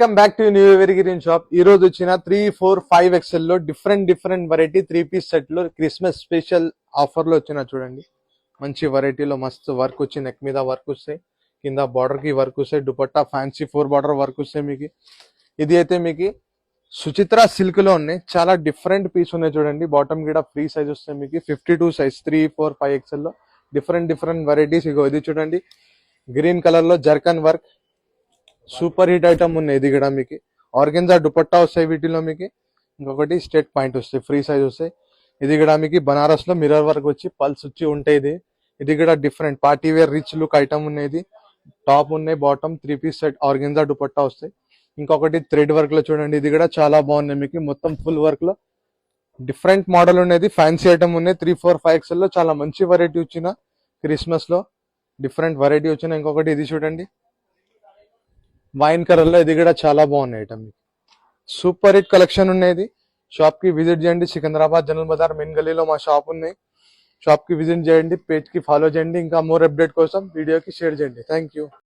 Welcome back to new every green shop. ఈ రోజు వచ్చిన 3, 4, 5 XL లో డిఫరెంట్ వెరైటీ 3 పీస్ సెట్ లో క్రిస్మస్ స్పెషల్ ఆఫర్ లో వచ్చిన చూడండి. మంచి వెరైటీలో మస్తు వర్క్ వచ్చి నెక్ మీద వర్క్ వస్తాయి, కింద బార్డర్ కి వర్క్ వస్తాయి, దుపట్టా ఫ్యాన్సీ 4 బార్డర్ వర్క్ వస్తాయి మీకు. ఇది అయితే మీకు సుచిత్ర సిల్క్ లో ఉన్నాయి. చాలా డిఫరెంట్ పీస్ ఉన్నాయి చూడండి. బాటమ్ కూడా ఫ్రీ సైజ్ వస్తాయి మీకు. 52 సైజ్ 3, 4, 5 XL లో డిఫరెంట్ వెరైటీస్. ఇగో ఇది చూడండి, గ్రీన్ కలర్ లో zircon work super hit item ఉన్నాయి. ఇది కూడా మీకు ఆర్గెన్జా దుపట్టా వస్తాయి వీటిలో మీకు. ఇంకొకటి స్టేట్ పాయింట్ వస్తాయి, ఫ్రీ సైజ్ వస్తాయి. ఇది కూడా మీకు బనారస్ లో మిర్రర్ వర్క్ వచ్చి పల్స్ వచ్చి ఉంటాయి. ఇది కూడా different party wear rich look item ఉన్నాయి. టాప్ ఉన్నాయి, bottom 3 piece set organza dupatta వస్తాయి. ఇంకొకటి థ్రెడ్ వర్క్ లో చూడండి, ఇది కూడా చాలా బాగున్నాయి మీకు. మొత్తం ఫుల్ వర్క్ లో డిఫరెంట్ మోడల్ ఉన్నది, ఫ్యాన్సీ ఐటమ్ ఉన్నాయి. 3, 4, 5 XL లో చాలా మంచి వెరైటీ వచ్చిన క్రిస్మస్ లో డిఫరెంట్ వెరైటీ వచ్చిన. ఇంకొకటి ఇది చూడండి, వైన్ కలర్ లో ఇది కూడా చాలా బాగున్నాయి ఐటమ్. సూపర్ హిట్ కలెక్షన్ ఉన్నది. షాప్ కి విజిట్ చేయండి. సికింద్రాబాద్ జనరల్ బజార్ మెయిన్ గల్లీలో మా షాప్ ఉన్నాయి. షాప్ కి విజిట్ చేయండి, పేజ్ కి ఫాలో చేయండి. ఇంకా మోర్ అప్డేట్ కోసం వీడియోకి షేర్ చేయండి. Thank you.